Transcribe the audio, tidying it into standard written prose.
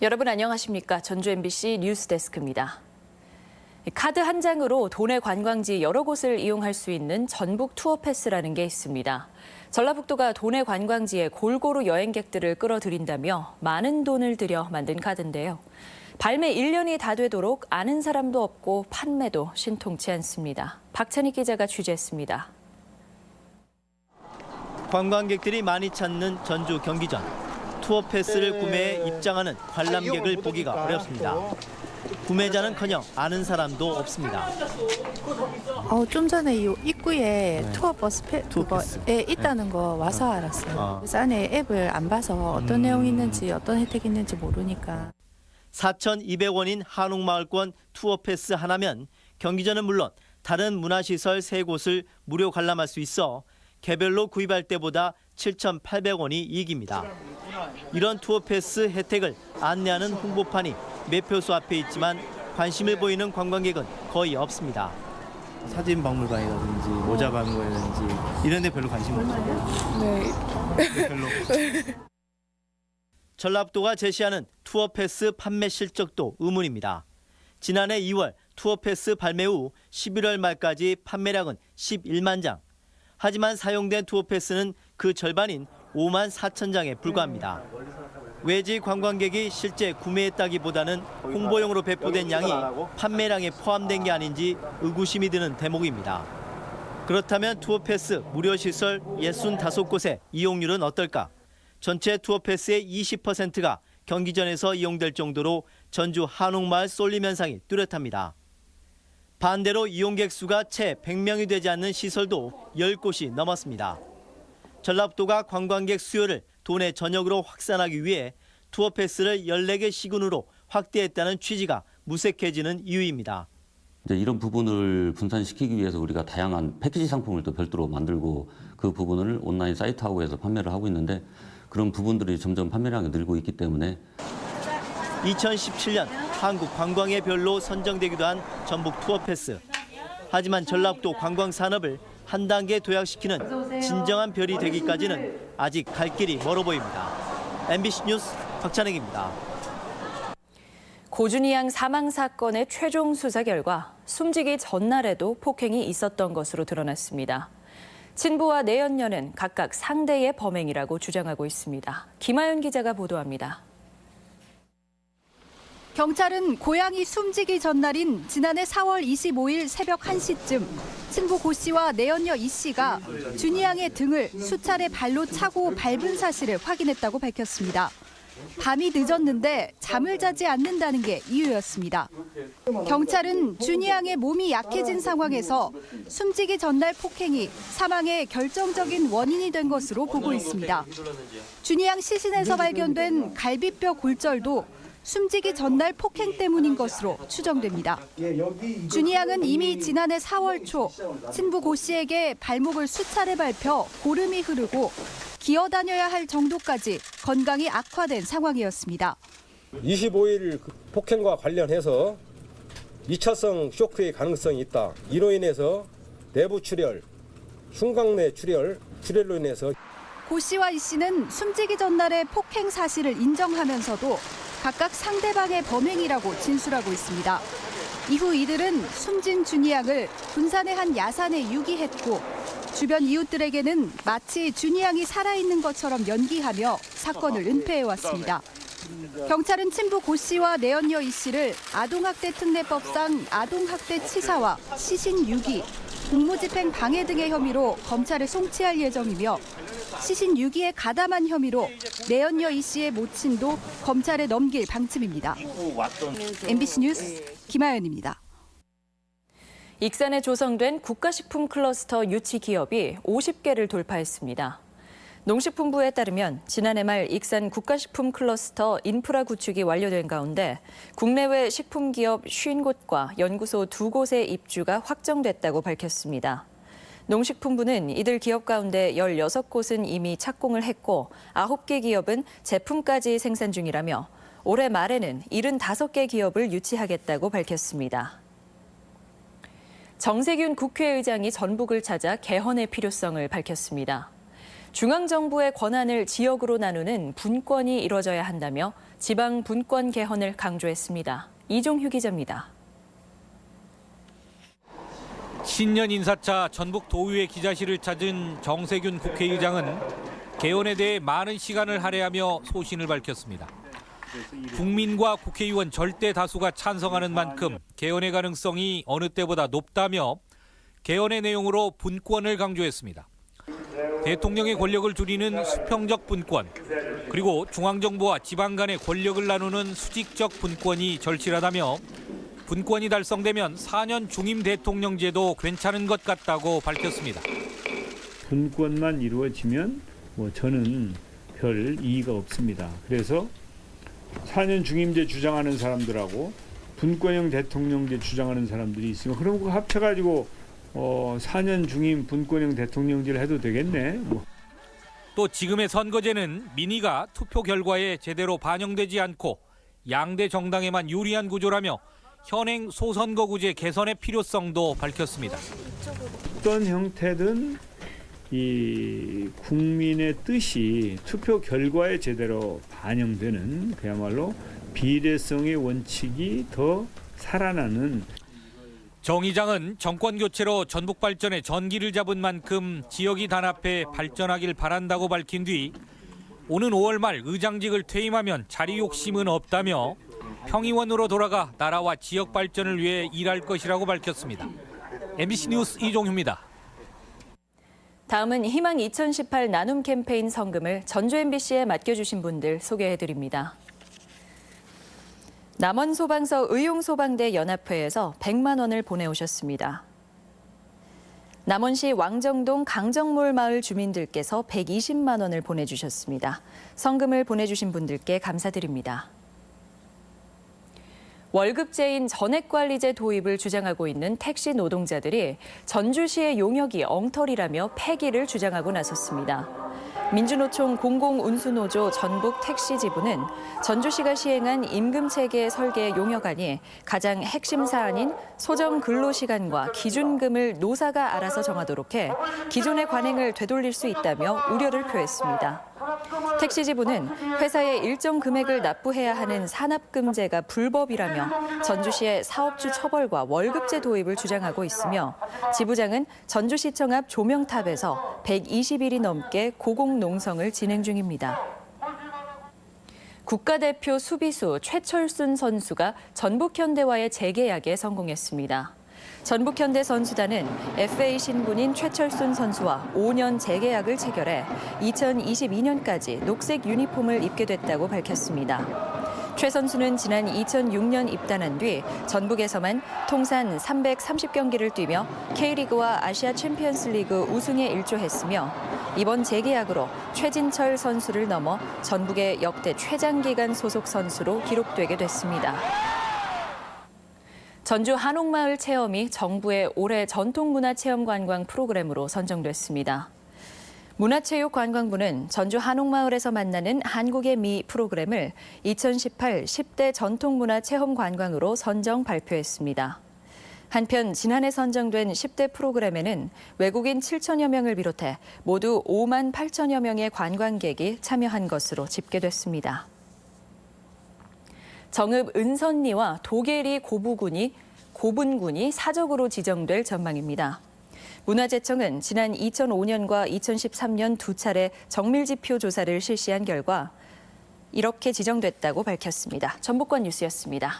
여러분 안녕하십니까? 전주 MBC 뉴스데스크입니다. 카드 한 장으로 도내 관광지 여러 곳을 이용할 수 있는 전북 투어 패스라는 게 있습니다. 전라북도가 도내 관광지에 골고루 여행객들을 끌어들인다며 많은 돈을 들여 만든 카드인데요. 발매 1년이 다 되도록 아는 사람도 없고 판매도 신통치 않습니다. 박찬희 기자가 취재했습니다. 관광객들이 많이 찾는 전주 경기전. 투어 패스를 구매해 입장하는 관람객을 보기가 어렵습니다. 구매자는커녕 아는 사람도 없습니다. 좀 전에 이 입구에 투어버스 그거에 있다는 거 와서 알았어요. 그래서 안에 앱을 안 봐서 어떤 내용이 있는지 어떤 혜택이 있는지 모르니까. 4,200원인 한옥마을권 투어 패스 하나면 경기전은 물론 다른 문화시설 3곳을 무료 관람할 수 있어 개별로 구입할 때보다 7,800원이 이익입니다. 이런 투어 패스 혜택을 안내하는 홍보판이 매표소 앞에 있지만 관심을 보이는 관광객은 거의 없습니다. 사진 박물관이라든지 모자 박물관이라든지 이런 데 별로 관심 없어요. 네. 별로. 전라북도가 제시하는 투어 패스 판매 실적도 의문입니다. 지난해 2월 투어 패스 발매 후 11월 말까지 판매량은 11만 장. 하지만 사용된 투어 패스는 그 절반인 5만 4천 장에 불과합니다. 외지 관광객이 실제 구매했다기보다는 홍보용으로 배포된 양이 판매량에 포함된 게 아닌지 의구심이 드는 대목입니다. 그렇다면 투어 패스 무료 시설 65곳의 이용률은 어떨까? 전체 투어 패스의 20%가 경기전에서 이용될 정도로 전주 한옥마을 쏠림 현상이 뚜렷합니다. 반대로 이용객 수가 채 100명이 되지 않는 시설도 10곳이 넘었습니다. 전라북도가 관광객 수요를 도내 전역으로 확산하기 위해 투어 패스를 14개 시군으로 확대했다는 취지가 무색해지는 이유입니다. 이제 이런 부분을 분산시키기 위해서 우리가 다양한 패키지 상품을 또 별도로 만들고 그 부분을 온라인 사이트하고 해서 판매를 하고 있는데 그런 부분들이 점점 판매량이 늘고 있기 때문에 2017년 한국 관광의 별로 선정되기도 한 전북 투어 패스. 하지만 전라북도 관광 산업을 한 단계 도약시키는 진정한 별이 되기까지는 아직 갈 길이 멀어 보입니다. MBC 뉴스 박찬익입니다. 고준희 양 사망 사건의 최종 수사 결과 숨지기 전날에도 폭행이 있었던 것으로 드러났습니다. 친부와 내연녀는 각각 상대의 범행이라고 주장하고 있습니다. 김하연 기자가 보도합니다. 경찰은 고양이 숨지기 전날인 지난해 4월 25일 새벽 1시쯤 친부 고 씨와 내연녀 이 씨가 준희 양의 등을 수차례 발로 차고 밟은 사실을 확인했다고 밝혔습니다. 밤이 늦었는데 잠을 자지 않는다는 게 이유였습니다. 경찰은 준희 양의 몸이 약해진 상황에서 숨지기 전날 폭행이 사망의 결정적인 원인이 된 것으로 보고 있습니다. 준희 양 시신에서 발견된 갈비뼈 골절도 숨지기 전날 폭행 때문인 것으로 추정됩니다. 준희 양은 이미 지난해 4월 초 친부 고 씨에게 발목을 수차례 밟혀 고름이 흐르고 기어다녀야 할 정도까지 건강이 악화된 상황이었습니다. 25일 폭행과 관련해서 2차성 쇼크의 가능성이 있다. 이로 인해서 내부 출혈, 흉곽내 출혈로 인해서 고 씨와 이 씨는 숨지기 전날의 폭행 사실을 인정하면서도 각각 상대방의 범행이라고 진술하고 있습니다. 이후 이들은 숨진 준희 양을 군산의 한 야산에 유기했고 주변 이웃들에게는 마치 준희 양이 살아있는 것처럼 연기하며 사건을 은폐해왔습니다. 경찰은 친부 고 씨와 내연녀 이 씨를 아동학대 특례법상 아동학대 치사와 시신 유기, 공무집행 방해 등의 혐의로 검찰에 송치할 예정이며 시신 유기에 가담한 혐의로 내연녀 이 씨의 모친도 검찰에 넘길 방침입니다. MBC 뉴스 김하연입니다. 익산에 조성된 국가식품 클러스터 유치 기업이 50개를 돌파했습니다. 농식품부에 따르면 지난해 말 익산 국가식품 클러스터 인프라 구축이 완료된 가운데 국내외 식품기업 50곳과 연구소 2곳의 입주가 확정됐다고 밝혔습니다. 농식품부는 이들 기업 가운데 16곳은 이미 착공을 했고 9개 기업은 제품까지 생산 중이라며 올해 말에는 75개 기업을 유치하겠다고 밝혔습니다. 정세균 국회의장이 전북을 찾아 개헌의 필요성을 밝혔습니다. 중앙정부의 권한을 지역으로 나누는 분권이 이뤄져야 한다며 지방 분권 개헌을 강조했습니다. 이종휴 기자입니다. 신년 인사차 전북 도의회 기자실을 찾은 정세균 국회의장은 개헌에 대해 많은 시간을 할애하며 소신을 밝혔습니다. 국민과 국회의원 절대 다수가 찬성하는 만큼 개헌의 가능성이 어느 때보다 높다며 개헌의 내용으로 분권을 강조했습니다. 대통령의 권력을 줄이는 수평적 분권, 그리고 중앙정부와 지방 간의 권력을 나누는 수직적 분권이 절실하다며 분권이 달성되면 4년 중임 대통령제도 괜찮은 것 같다고 밝혔습니다. 분권만 이루어지면 저는 별 이의가 없습니다. 그래서 4년 중임제 주장하는 사람들하고 분권형 대통령제 주장하는 사람들이 있으면 그럼 그거 합쳐가지고 4년 중임 분권형 대통령제를 해도 되겠네. 또 지금의 선거제는 민의가 투표 결과에 제대로 반영되지 않고 양대 정당에만 유리한 구조라며 현행 소선거구제 개선의 필요성도 밝혔습니다. 어떤 형태든 이 국민의 뜻이 투표 결과에 제대로 반영되는 그야말로 비례성의 원칙이 더 살아나는. 정 의장은 정권 교체로 전북 발전에 전기를 잡은 만큼 지역이 단합해 발전하길 바란다고 밝힌 뒤 오는 5월 말 의장직을 퇴임하면 자리 욕심은 없다며 평의원으로 돌아가 나라와 지역 발전을 위해 일할 것이라고 밝혔습니다. MBC 뉴스 이종휴입니다. 다음은 희망 2018 나눔 캠페인 성금을 전주 MBC에 맡겨주신 분들 소개해드립니다. 남원소방서 의용소방대 연합회에서 100만 원을 보내오셨습니다. 남원시 왕정동 강정몰 마을 주민들께서 120만 원을 보내주셨습니다. 성금을 보내주신 분들께 감사드립니다. 월급제인 전액관리제 도입을 주장하고 있는 택시 노동자들이 전주시의 용역이 엉터리라며 폐기를 주장하고 나섰습니다. 민주노총 공공운수노조 전북 택시지부는 전주시가 시행한 임금체계 설계 용역안이 가장 핵심 사안인 소정 근로시간과 기준금을 노사가 알아서 정하도록 해 기존의 관행을 되돌릴 수 있다며 우려를 표했습니다. 택시지부는 회사에 일정 금액을 납부해야 하는 산업금제가 불법이라며 전주시의 사업주 처벌과 월급제 도입을 주장하고 있으며 지부장은 전주시청 앞 조명탑에서 120일이 넘게 고공농성을 진행 중입니다. 국가대표 수비수 최철순 선수가 전북현대와의 재계약에 성공했습니다. 전북현대 선수단은 FA 신분인 최철순 선수와 5년 재계약을 체결해 2022년까지 녹색 유니폼을 입게 됐다고 밝혔습니다. 최 선수는 지난 2006년 입단한 뒤 전북에서만 통산 330경기를 뛰며 K리그와 아시아 챔피언스리그 우승에 일조했으며 이번 재계약으로 최진철 선수를 넘어 전북의 역대 최장기간 소속 선수로 기록되게 됐습니다. 전주 한옥마을 체험이 정부의 올해 전통문화체험관광 프로그램으로 선정됐습니다. 문화체육관광부는 전주 한옥마을에서 만나는 한국의 미 프로그램을 2018 10대 전통문화체험관광으로 선정 발표했습니다. 한편 지난해 선정된 10대 프로그램에는 외국인 7천여 명을 비롯해 모두 5만 8천여 명의 관광객이 참여한 것으로 집계됐습니다. 정읍 은선리와 도계리 고분군이 사적으로 지정될 전망입니다. 문화재청은 지난 2005년과 2013년 두 차례 정밀지표 조사를 실시한 결과 이렇게 지정됐다고 밝혔습니다. 전북권 뉴스였습니다.